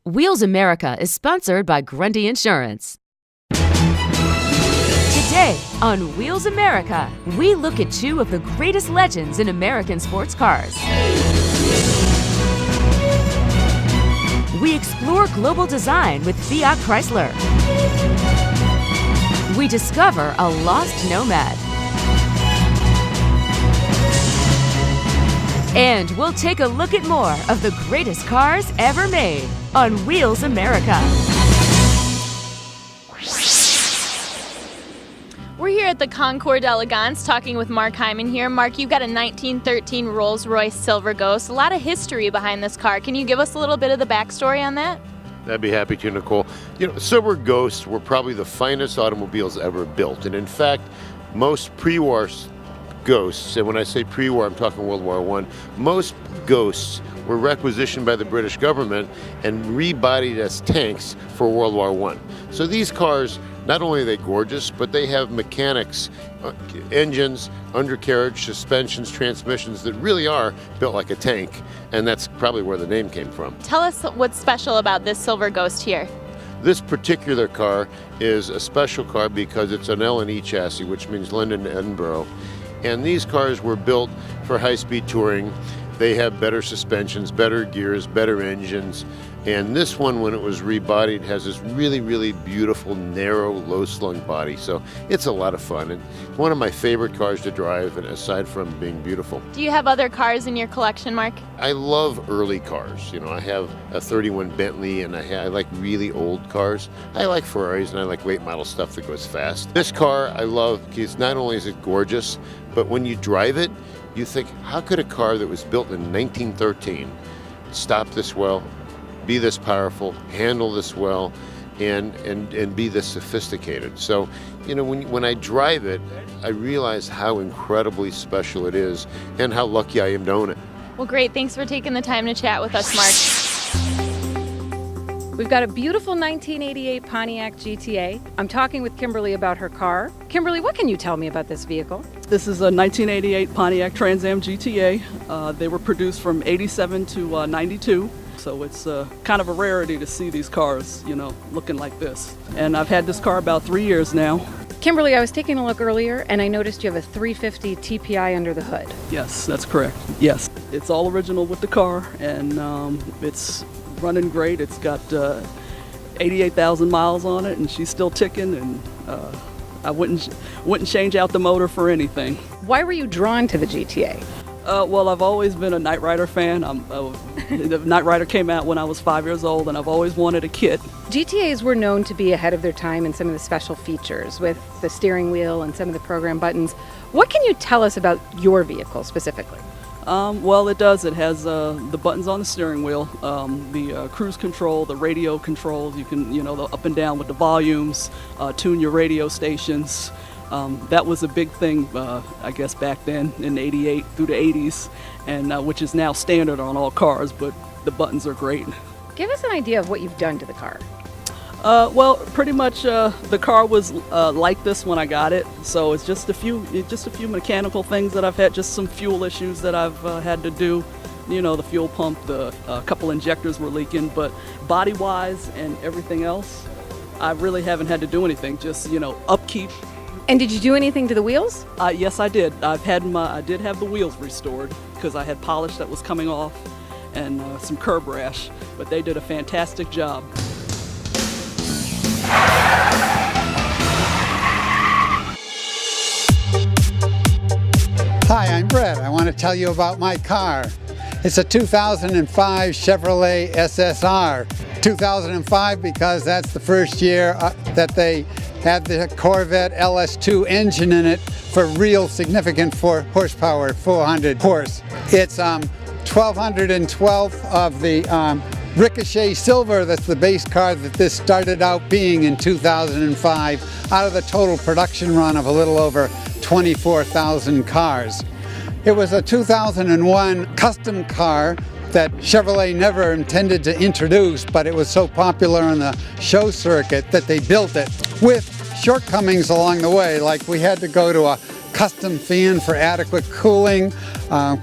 Wheels America is sponsored by Grundy Insurance. Today on Wheels America, we look at two of the greatest legends in American sports cars. We explore global design with Fiat Chrysler. We discover a lost nomad. And we'll take a look at more of the greatest cars ever made on Wheels America. We're here at the Concours d'Elegance talking with Mark Hyman here. Mark, you've got a 1913 Rolls-Royce Silver Ghost. A lot of history behind this car. Can you give us a little bit of the backstory on that? I'd be happy to, Nicole. You know, Silver Ghosts were probably the finest automobiles ever built. And in fact, most pre-war Ghosts, and when I say pre-war, I'm talking World War I, most Ghosts were requisitioned by the British government and rebodied as tanks for World War I. So these cars, not only are they gorgeous, but they have mechanics, engines, undercarriage, suspensions, transmissions that really are built like a tank, and that's probably where the name came from. Tell us what's special about this Silver Ghost here. This particular car is a special car because it's an L&E chassis, which means London to Edinburgh. And these cars were built for high-speed touring. They have better suspensions, better gears, better engines. And this one, when it was rebodied, has this really, really beautiful, narrow, low-slung body. So it's a lot of fun. And it's one of my favorite cars to drive, and aside from being beautiful. Do you have other cars in your collection, Mark? I love early cars. You know, I have a 31 Bentley, and I like really old cars. I like Ferraris, and I like late model stuff that goes fast. This car I love because not only is it gorgeous, but when you drive it, you think, how could a car that was built in 1913 stop this well, be this powerful, handle this well, and be this sophisticated? So, you know, when I drive it, I realize how incredibly special it is and how lucky I am to own it. Well, great. Thanks for taking the time to chat with us, Mark. We've got a beautiful 1988 Pontiac GTA. I'm talking with Kimberly about her car. Kimberly, what can you tell me about this vehicle? This is a 1988 Pontiac Trans Am GTA. They were produced from 87 to 92. So it's kind of a rarity to see these cars, you know, looking like this. And I've had this car about 3 years now. Kimberly, I was taking a look earlier and I noticed you have a 350 TPI under the hood. Yes, that's correct. Yes, it's all original with the car, and it's running great. It's got 88,000 miles on it, and she's still ticking, and I wouldn't change out the motor for anything. Why were you drawn to the GTA? Well, I've always been a Knight Rider fan. The Knight Rider came out when I was 5 years old, and I've always wanted a kit. GTAs were known to be ahead of their time in some of the special features with the steering wheel and some of the program buttons. What can you tell us about your vehicle specifically? Well, it does. It has the buttons on the steering wheel, the cruise control, the radio controls. You can, the up and down with the volumes, tune your radio stations. That was a big thing, I guess, back then in '88 through the '80s, and which is now standard on all cars, but the buttons are great. Give us an idea of what you've done to the car. Well, pretty much the car was like this when I got it, so it's just a few mechanical things that I've had, just some fuel issues that I've had to do. You know, the fuel pump, a couple injectors were leaking, but body-wise and everything else, I really haven't had to do anything, just, upkeep. And did you do anything to the wheels? Yes, I did. I did have the wheels restored because I had polish that was coming off and some curb rash, but they did a fantastic job. Hi, I'm Brett. I want to tell you about my car. It's a 2005 Chevrolet SSR. 2005 because that's the first year that they had the Corvette LS2 engine in it for real significant horsepower, 400 horse. It's 1212 of the Ricochet Silver. That's the base car that this started out being in 2005 out of the total production run of a little over 24,000 cars. It was a 2001 custom car that Chevrolet never intended to introduce, but it was so popular on the show circuit that they built it with shortcomings along the way, like we had to go to a custom fan for adequate cooling,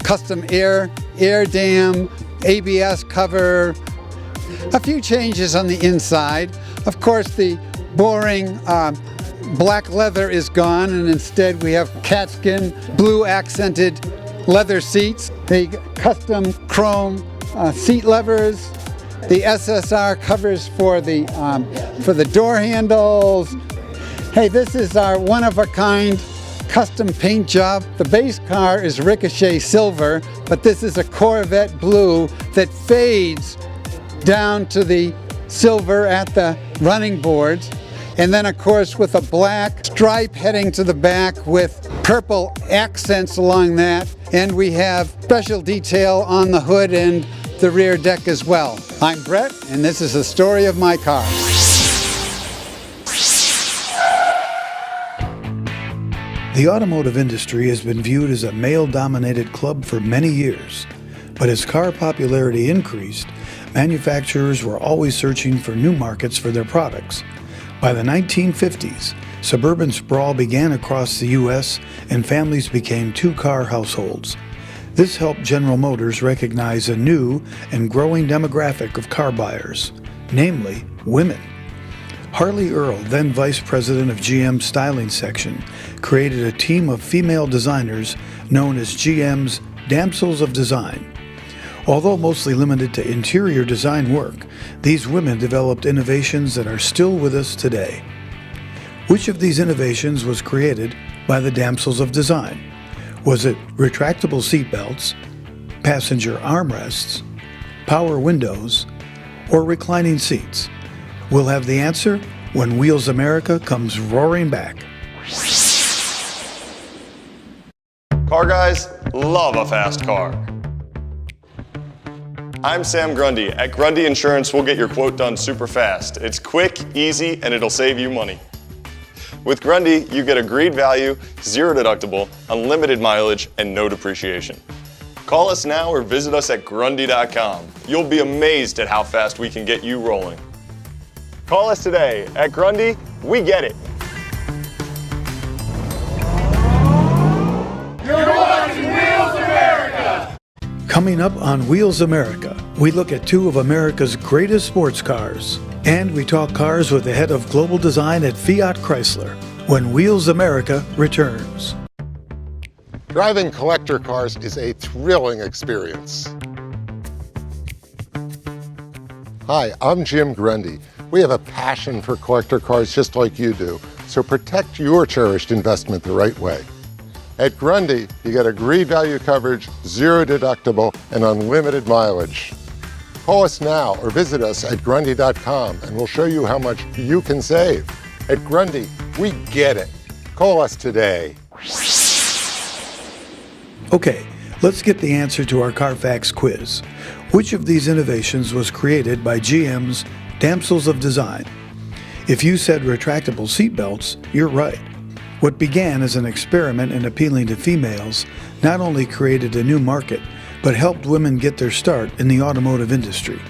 custom air dam, ABS cover, A few changes on the inside. Of course, the boring black leather is gone, and instead we have catskin, blue accented leather seats, the custom chrome seat levers, the SSR covers for the door handles. Hey, this is our one-of-a-kind custom paint job. The base car is Ricochet Silver, but this is a Corvette Blue that fades down to the silver at the running boards. And then, of course, with a black stripe heading to the back with purple accents along that. And we have special detail on the hood and the rear deck as well. I'm Brett, and this is the story of my car. The automotive industry has been viewed as a male-dominated club for many years. But as car popularity increased, manufacturers were always searching for new markets for their products. By the 1950s, suburban sprawl began across the U.S. and families became two-car households. This helped General Motors recognize a new and growing demographic of car buyers, namely women. Harley Earl, then vice president of GM's styling section, created a team of female designers known as GM's Damsels of Design. Although mostly limited to interior design work, these women developed innovations that are still with us today. Which of these innovations was created by the Damsels of Design? Was it retractable seatbelts, passenger armrests, power windows, or reclining seats? We'll have the answer when Wheels America comes roaring back. Car guys love a fast car. I'm Sam Grundy. At Grundy Insurance, we'll get your quote done super fast. It's quick, easy, and it'll save you money. With Grundy, you get agreed value, zero deductible, unlimited mileage, and no depreciation. Call us now or visit us at Grundy.com. You'll be amazed at how fast we can get you rolling. Call us today. At Grundy, we get it. You're watching Wheels America! Coming up on Wheels America, we look at two of America's greatest sports cars. And we talk cars with the head of global design at Fiat Chrysler when Wheels America returns. Driving collector cars is a thrilling experience. Hi, I'm Jim Grundy. We have a passion for collector cars just like you do, so protect your cherished investment the right way. At Grundy, you get agreed value coverage, zero deductible, and unlimited mileage. Call us now or visit us at Grundy.com and we'll show you how much you can save. At Grundy, we get it. Call us today. Okay, let's get the answer to our Carfax quiz. Which of these innovations was created by GM's Damsels of Design? If you said retractable seatbelts, you're right. What began as an experiment in appealing to females not only created a new market, but helped women get their start in the automotive industry.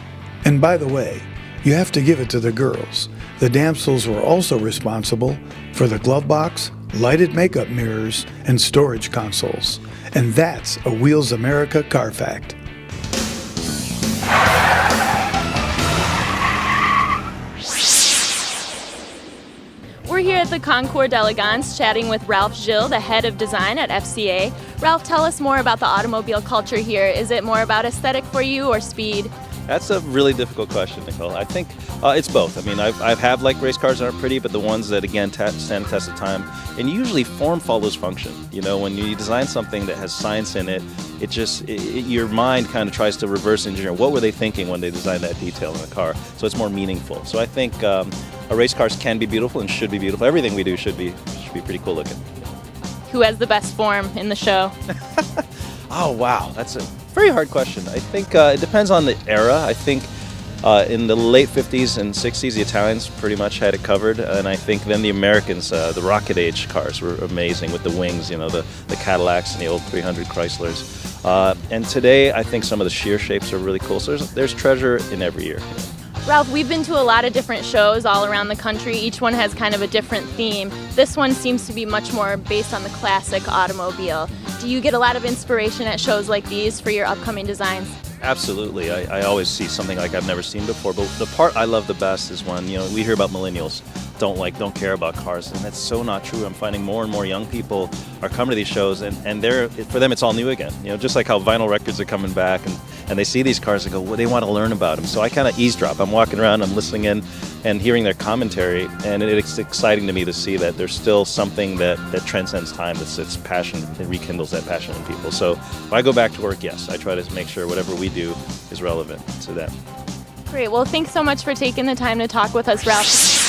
And by the way, you have to give it to the girls. The Damsels were also responsible for the glove box, lighted makeup mirrors, and storage consoles. And that's a Wheels America car fact. We're here at the Concours d'Elegance chatting with Ralph Gilles, the head of design at FCA. Ralph, tell us more about the automobile culture here. Is it more about aesthetic for you or speed? That's a really difficult question, Nicole. I think it's both. I mean, I've had like race cars that aren't pretty, but the ones that again stand the test of time. And usually form follows function. You know, when you design something that has science in it, your mind kind of tries to reverse engineer. What were they thinking when they designed that detail in a car? So it's more meaningful. So I think race cars can be beautiful and should be beautiful. Everything we do should be pretty cool looking. Who has the best form in the show? Oh wow, that's a very hard question. I think it depends on the era. I think in the late 50s and 60s, the Italians pretty much had it covered, and I think then the Americans, the rocket age cars were amazing with the wings, you know, the Cadillacs and the old 300 Chryslers. And today, I think some of the sheer shapes are really cool. So there's treasure in every year. You know. Ralph, we've been to a lot of different shows all around the country. Each one has kind of a different theme. This one seems to be much more based on the classic automobile. Do you get a lot of inspiration at shows like these for your upcoming designs? Absolutely. I always see something like I've never seen before. But the part I love the best is when, we hear about millennials don't care about cars, and that's so not true. I'm finding more and more young people are coming to these shows, and for them it's all new again. Just like how vinyl records are coming back, and they see these cars and go, well, they want to learn about them. So I kind of eavesdrop. I'm walking around, I'm listening in and hearing their commentary, and it's exciting to me to see that there's still something that transcends time. It's passion, it rekindles that passion in people. So when I go back to work, yes, I try to make sure whatever we do is relevant to them. Great. Well, thanks so much for taking the time to talk with us, Ralph.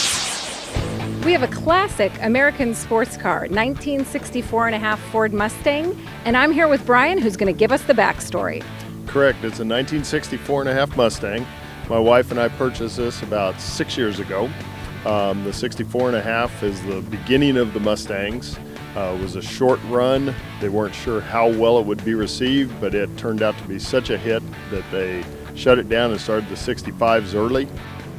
We have a classic American sports car, 1964.5 Ford Mustang, and I'm here with Brian, who's going to give us the backstory. Correct. It's a 1964.5 Mustang. My wife and I purchased this about 6 years ago. The 64.5 is the beginning of the Mustangs. It was a short run. They weren't sure how well it would be received, but it turned out to be such a hit that they shut it down and started the 65s early.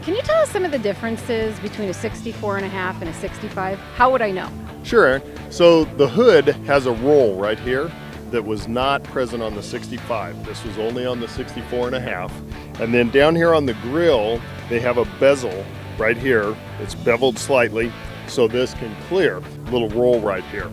Can you tell us some of the differences between a 64.5 and a 65? How would I know? Sure, Aaron. So the hood has a roll right here that was not present on the 65. This was only on the 64.5. And then down here on the grille, they have a bezel right here. It's beveled slightly, so this can clear. Little roll right here.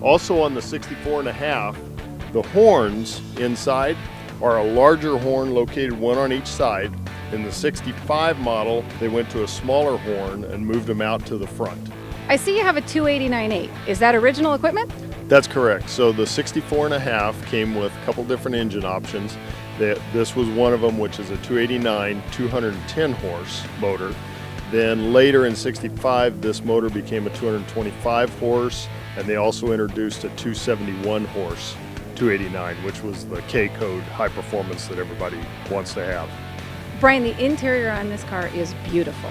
Also on the 64.5, the horns inside are a larger horn located one on each side. In the 65 model, they went to a smaller horn and moved them out to the front. I see you have a 289.8. Is that original equipment? That's correct. So the 64.5 came with a couple different engine options. This was one of them, which is a 289, 210 horse motor. Then later in 65, this motor became a 225 horse, and they also introduced a 271 horse 289, which was the K-code high performance that everybody wants to have. Brian, the interior on this car is beautiful.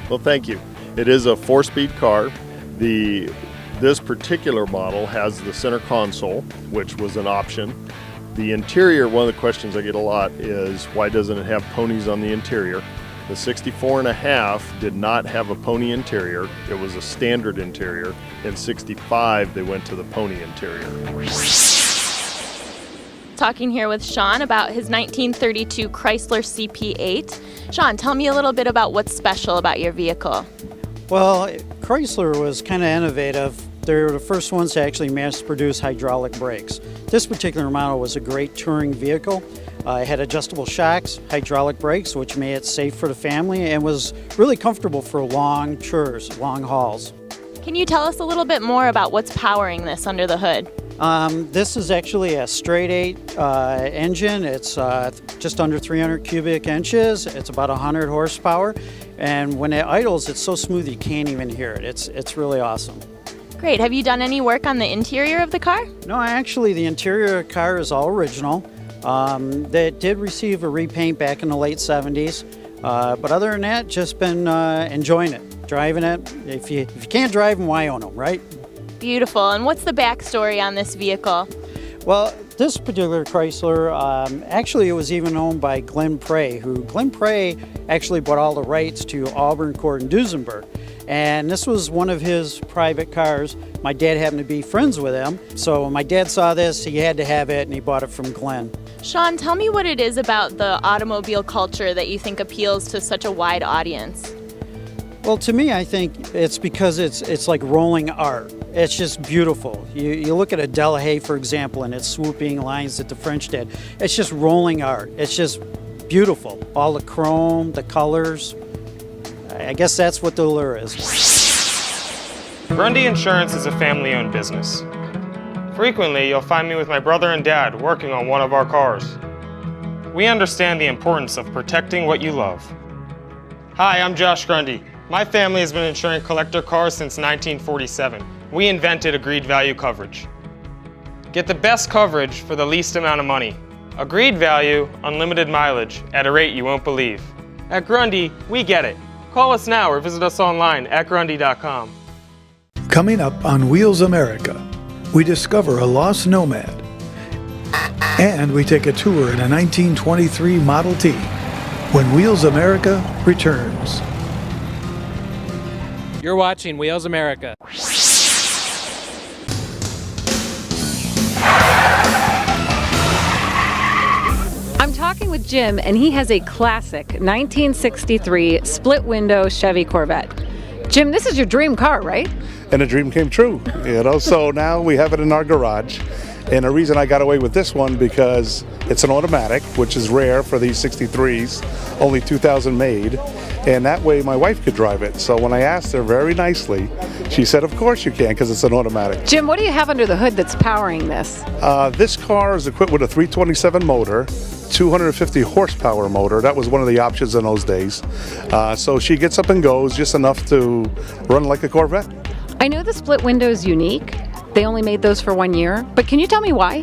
Well, thank you. It is a 4-speed car. This particular model has the center console, which was an option. The interior, one of the questions I get a lot is, why doesn't it have ponies on the interior? The 64.5 did not have a pony interior. It was a standard interior. In 65, they went to the pony interior. Talking here with Sean about his 1932 Chrysler CP8. Sean, tell me a little bit about what's special about your vehicle. Well, Chrysler was kind of innovative. They were the first ones to actually mass produce hydraulic brakes. This particular model was a great touring vehicle. It had adjustable shocks, hydraulic brakes, which made it safe for the family and was really comfortable for long tours, long hauls. Can you tell us a little bit more about what's powering this under the hood? This is actually a straight 8 engine. It's just under 300 cubic inches. It's about 100 horsepower. And when it idles, it's so smooth you can't even hear it. It's really awesome. Great. Have you done any work on the interior of the car? No, actually, the interior of the car is all original. They did receive a repaint back in the late 70s. But other than that, just been enjoying it, driving it. If you can't drive them, why own them, right? Beautiful. And what's the backstory on this vehicle? Well, this particular Chrysler, actually it was even owned by Glenn Prey, Glenn Prey actually bought all the rights to Auburn Court and Duesenberg. And this was one of his private cars. My dad happened to be friends with him. So when my dad saw this, he had to have it, and he bought it from Glenn. Sean, tell me what it is about the automobile culture that you think appeals to such a wide audience. Well, to me, I think it's because it's like rolling art. It's just beautiful. You look at a Delahaye, for example, and its swooping lines that the French did. It's just rolling art. It's just beautiful. All the chrome, the colors. I guess that's what the allure is. Grundy Insurance is a family-owned business. Frequently, you'll find me with my brother and dad working on one of our cars. We understand the importance of protecting what you love. Hi, I'm Josh Grundy. My family has been insuring collector cars since 1947. We invented agreed value coverage. Get the best coverage for the least amount of money. Agreed value, unlimited mileage, at a rate you won't believe. At Grundy, we get it. Call us now or visit us online at grundy.com. Coming up on Wheels America, we discover a lost nomad. And we take a tour in a 1923 Model T when Wheels America returns. You're watching Wheels America. I'm talking talking with Jim, and he has a classic 1963 split-window Chevy Corvette. Jim, this is your dream car, right? And a dream came true, so now we have it in our garage. And the reason I got away with this one because it's an automatic, which is rare for these 63s, only 2,000 made, and that way my wife could drive it. So when I asked her very nicely, she said, of course you can, because it's an automatic. Jim, what do you have under the hood that's powering this? This car is equipped with a 327 motor, 250 horsepower motor. That was one of the options in those days. So she gets up and goes just enough to run like a Corvette. I know the split window is unique. They only made those for 1 year, but can you tell me why?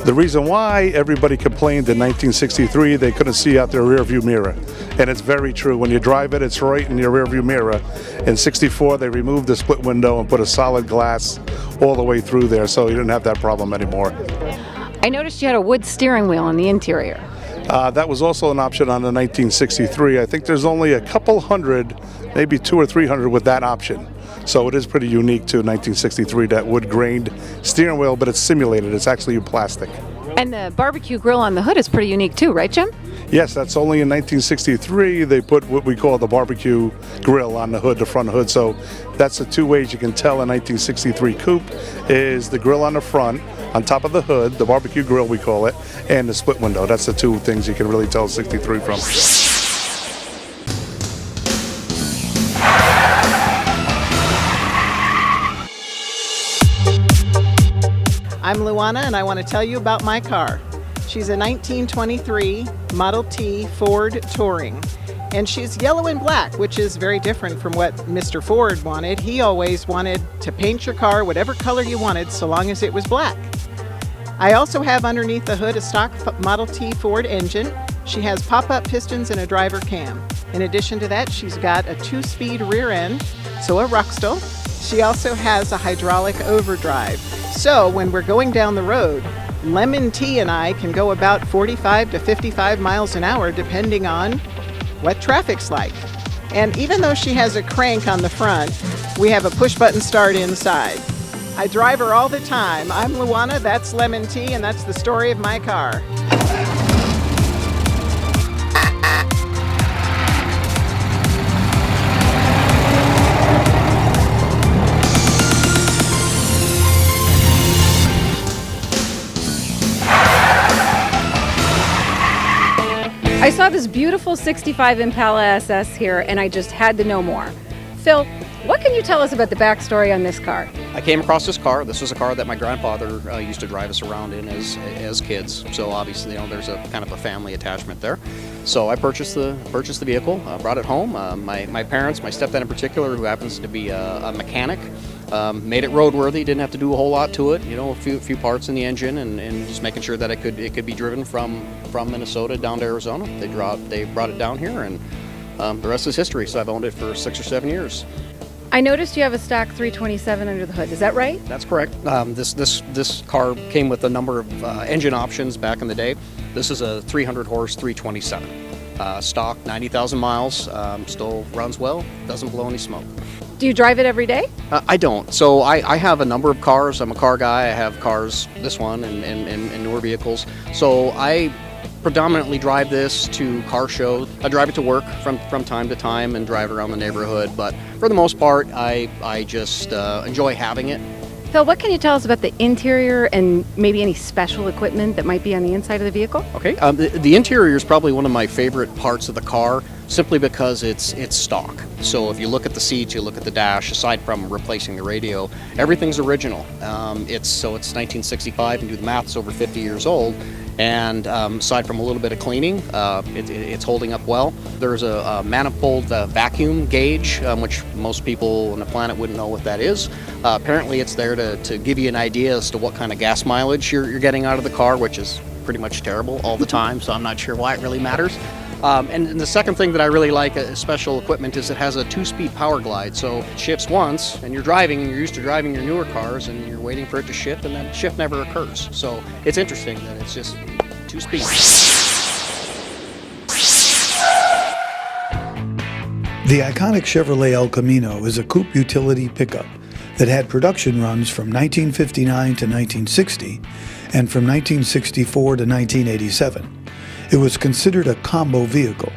The reason why everybody complained in 1963 they couldn't see out their rear view mirror. And it's very true. When you drive it, it's right in your rear view mirror. In 64, they removed the split window and put a solid glass all the way through there, so you didn't have that problem anymore. I noticed you had a wood steering wheel in the interior. That was also an option on the 1963. I think there's only a couple hundred, maybe 200 or 300 with that option. So it is pretty unique to 1963, that wood-grained steering wheel, but it's simulated. It's actually plastic. And the barbecue grill on the hood is pretty unique too, right, Jim? Yes, that's only in 1963 they put what we call the barbecue grill on the hood, the front hood. So that's the two ways you can tell a 1963 coupe is the grill on the front, on top of the hood, the barbecue grill we call it, and the split window. That's the two things you can really tell 63 from. I'm Luana, and I want to tell you about my car. She's a 1923 Model T Ford Touring, and she's yellow and black, which is very different from what Mr. Ford wanted. He always wanted to paint your car whatever color you wanted, so long as it was black. I also have underneath the hood a stock Model T Ford engine. She has pop-up pistons and a driver cam. In addition to that, she's got a 2-speed rear end, so a Ruxel. She also has a hydraulic overdrive. So when we're going down the road, Lemon Tea and I can go about 45 to 55 miles an hour depending on what traffic's like. And even though she has a crank on the front, we have a push-button start inside. I drive her all the time. I'm Luana, that's Lemon Tea, and that's the story of my car. I saw this beautiful 65 Impala SS here, and I just had to know more. Phil, what can you tell us about the backstory on this car? I came across this car. This was a car that my grandfather used to drive us around in as kids. So obviously, there's a kind of a family attachment there. So I purchased the vehicle, brought it home. My parents, my stepdad in particular, who happens to be a mechanic, made it roadworthy. Didn't have to do a whole lot to it. A few parts in the engine, and just making sure that it could be driven from Minnesota down to Arizona. They brought it down here, and the rest is history. So I've owned it for 6 or 7 years. I noticed you have a stock 327 under the hood. Is that right? That's correct. This car came with a number of engine options back in the day. This is a 300 horse 327. Stock, 90,000 miles, still runs well, doesn't blow any smoke. Do you drive it every day? I don't. So I have a number of cars. I'm a car guy. I have cars, this one, and newer vehicles. So I predominantly drive this to car shows. I drive it to work from time to time and drive around the neighborhood. But for the most part, I just enjoy having it. Phil, what can you tell us about the interior and maybe any special equipment that might be on the inside of the vehicle? Okay. The interior is probably one of my favorite parts of the car, simply because it's stock. So if you look at the seats, you look at the dash, aside from replacing the radio, everything's original. It's 1965, and do the math, it's over 50 years old. And aside from a little bit of cleaning, it's holding up well. There's a manifold vacuum gauge, which most people on the planet wouldn't know what that is. Apparently it's there to give you an idea as to what kind of gas mileage you're getting out of the car, which is pretty much terrible all the time, so I'm not sure why it really matters. And the second thing that I really like special equipment is it has a 2-speed power glide. So it shifts once, and you're driving, and you're used to driving your newer cars, and you're waiting for it to shift, and that shift never occurs. So it's interesting that it's just 2 speeds. The iconic Chevrolet El Camino is a coupe utility pickup that had production runs from 1959 to 1960 and from 1964 to 1987. It was considered a combo vehicle.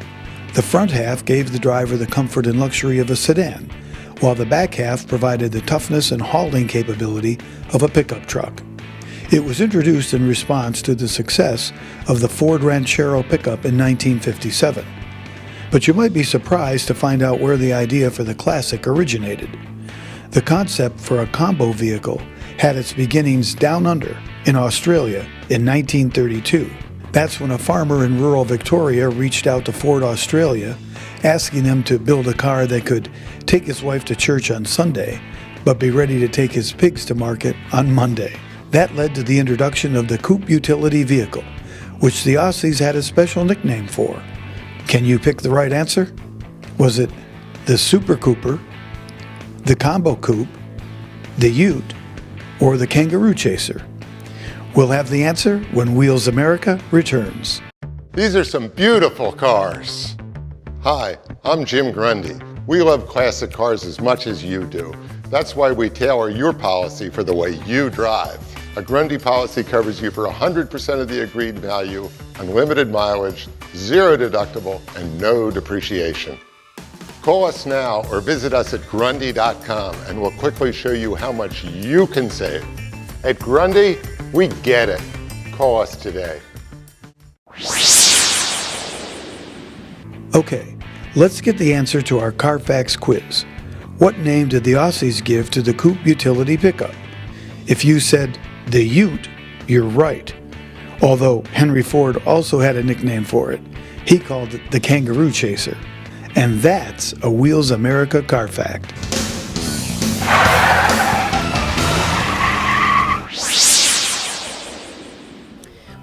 The front half gave the driver the comfort and luxury of a sedan, while the back half provided the toughness and hauling capability of a pickup truck. It was introduced in response to the success of the Ford Ranchero pickup in 1957. But you might be surprised to find out where the idea for the classic originated. The concept for a combo vehicle had its beginnings down under in Australia in 1932. That's when a farmer in rural Victoria reached out to Ford Australia, asking them to build a car that could take his wife to church on Sunday, but be ready to take his pigs to market on Monday. That led to the introduction of the coupe utility vehicle, which the Aussies had a special nickname for. Can you pick the right answer? Was it the Super Cooper, the Combo Coupe, the Ute, or the Kangaroo Chaser? We'll have the answer when Wheels America returns. These are some beautiful cars. Hi, I'm Jim Grundy. We love classic cars as much as you do. That's why we tailor your policy for the way you drive. A Grundy policy covers you for 100% of the agreed value, unlimited mileage, 0 deductible, and no depreciation. Call us now or visit us at Grundy.com and we'll quickly show you how much you can save. At Grundy, we get it. Call us today. Okay, let's get the answer to our Carfax quiz. What name did the Aussies give to the coupe utility pickup? If you said the Ute, you're right. Although Henry Ford also had a nickname for it. He called it the Kangaroo Chaser. And that's a Wheels America car fact.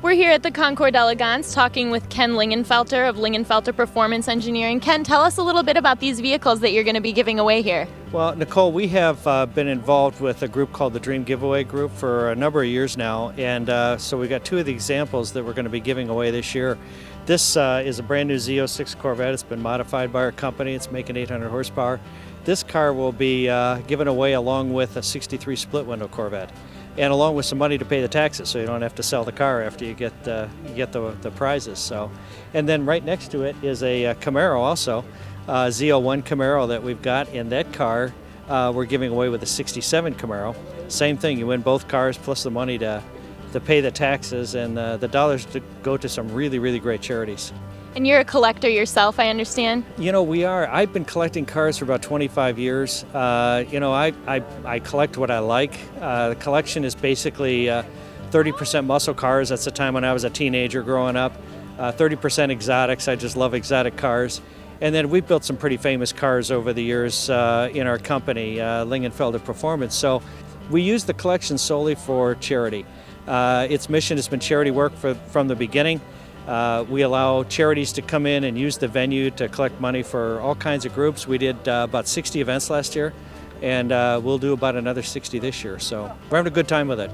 We're here at the Concours d'Elegance talking with Ken Lingenfelter of Lingenfelter Performance Engineering. Ken, tell us a little bit about these vehicles that you're going to be giving away here. Well, Nicole, we have been involved with a group called the Dream Giveaway Group for a number of years now, and so we got two of the examples that we're going to be giving away this year. This is a brand new Z06 Corvette. It's been modified by our company. It's making 800 horsepower. This car will be given away along with a 63 split window Corvette, and along with some money to pay the taxes, so you don't have to sell the car after you get the prizes. So, and then right next to it is a Camaro also, Z01 Camaro that we've got. In that car, we're giving away with a 67 Camaro. Same thing, you win both cars plus the money to pay the taxes, and the dollars to go to some really, really great charities. And you're a collector yourself, I understand? You know, we are. I've been collecting cars for about 25 years. You know, I collect what I like. The collection is basically 30% muscle cars. That's the time when I was a teenager growing up. 30% exotics. I just love exotic cars. And then we've built some pretty famous cars over the years in our company, Lingenfelter Performance. So we use the collection solely for charity. Its mission has been charity work from the beginning. We allow charities to come in and use the venue to collect money for all kinds of groups. We did about 60 events last year, and we'll do about another 60 this year. So we're having a good time with it.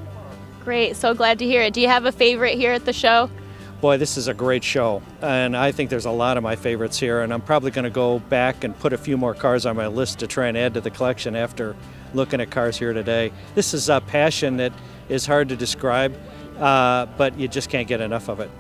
Great, so glad to hear it. Do you have a favorite here at the show? Boy, this is a great show, and I think there's a lot of my favorites here, and I'm probably going to go back and put a few more cars on my list to try and add to the collection after looking at cars here today. This is a passion that is hard to describe, but you just can't get enough of it.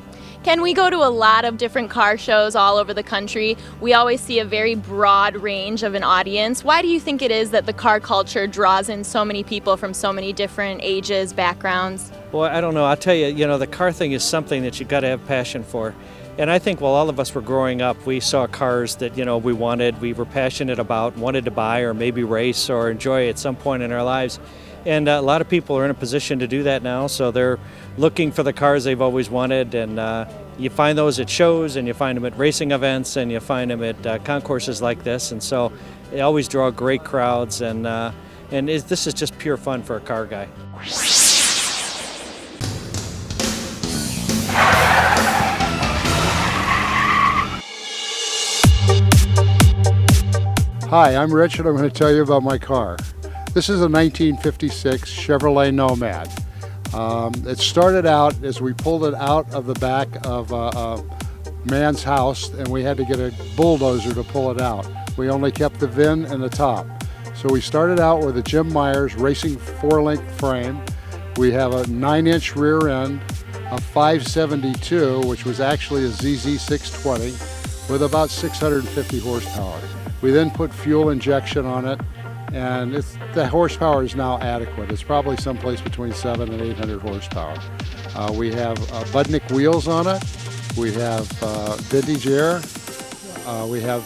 Ken, we go to a lot of different car shows all over the country. We always see a very broad range of an audience. Why do you think it is that the car culture draws in so many people from so many different ages, backgrounds? Well, I don't know. I'll tell you, you know, the car thing is something that you got to have passion for. And I think while all of us were growing up, we saw cars that, you know, we were passionate about, wanted to buy or maybe race or enjoy at some point in our lives. And a lot of people are in a position to do that now, so they're looking for the cars they've always wanted, and you find those at shows, and you find them at racing events, and you find them at concourses like this, and so they always draw great crowds, and this is just pure fun for a car guy. Hi, I'm Rich, and I'm going to tell you about my car. This is a 1956 Chevrolet Nomad. It started out as we pulled it out of the back of a man's house, and we had to get a bulldozer to pull it out. We only kept the VIN and the top. So we started out with a Jim Myers racing 4-link frame. We have a 9-inch rear end, a 572, which was actually a ZZ620 with about 650 horsepower. We then put fuel injection on it, and the horsepower is now adequate. It's probably someplace between 700 and 800 horsepower. We have Budnick wheels on it. We have vintage air. We have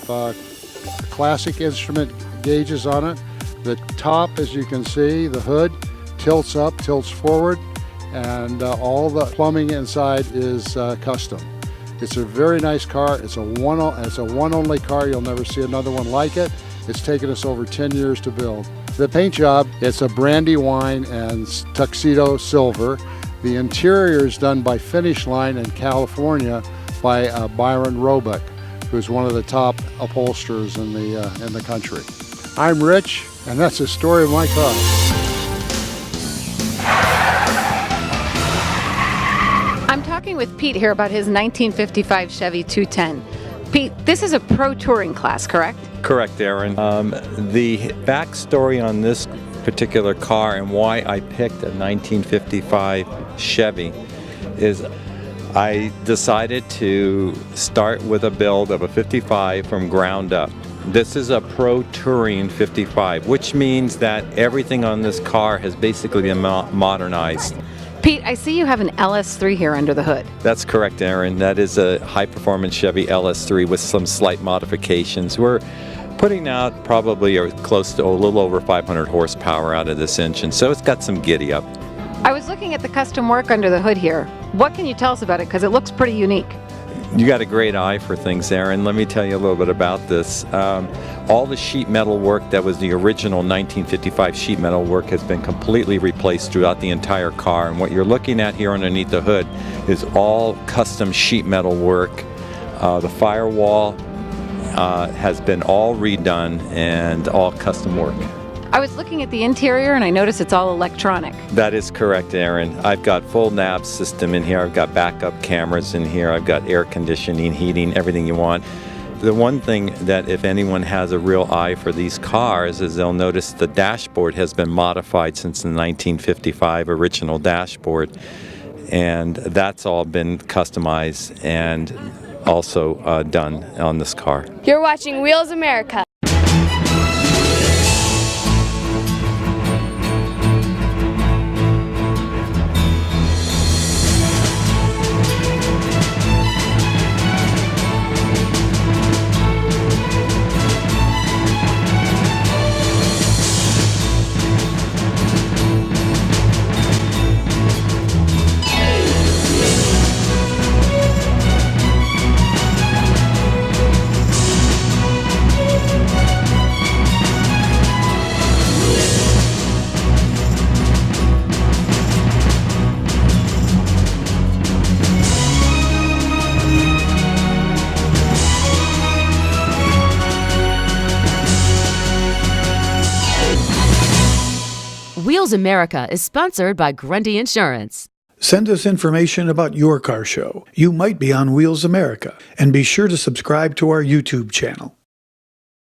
classic instrument gauges on it. The top, as you can see, the hood tilts up, tilts forward, and all the plumbing inside is custom. It's a very nice car. It's a one only car. You'll never see another one like it. It's taken us over 10 years to build. The paint job, it's a brandy wine and tuxedo silver. The interior is done by Finish Line in California by Byron Roebuck, who's one of the top upholsterers in the country. I'm Rich, and that's the story of my car. I'm talking with Pete here about his 1955 Chevy 210. Pete, this is a pro touring class, correct? Correct, Aaron. The backstory on this particular car and why I picked a 1955 Chevy is I decided to start with a build of a 55 from ground up. This is a pro touring 55, which means that everything on this car has basically been modernized. Pete, I see you have an LS3 here under the hood. That's correct, Aaron. That is a high-performance Chevy LS3 with some slight modifications. We're putting out probably close to a little over 500 horsepower out of this engine, so it's got some giddy up. I was looking at the custom work under the hood here. What can you tell us about it? Because it looks pretty unique. You got a great eye for things, Aaron. Let me tell you a little bit about this. All the sheet metal work that was the original 1955 sheet metal work has been completely replaced throughout the entire car. And what you're looking at here underneath the hood is all custom sheet metal work. The firewall has been all redone and all custom work. I was looking at the interior and I noticed it's all electronic. That is correct, Aaron. I've got full nav system in here. I've got backup cameras in here. I've got air conditioning, heating, everything you want. The one thing that if anyone has a real eye for these cars is they'll notice the dashboard has been modified since the 1955 original dashboard. And that's all been customized and also done on this car. You're watching Wheels America. Wheels America is sponsored by Grundy Insurance. Send us information about your car show. You might be on Wheels America. And be sure to subscribe to our YouTube channel.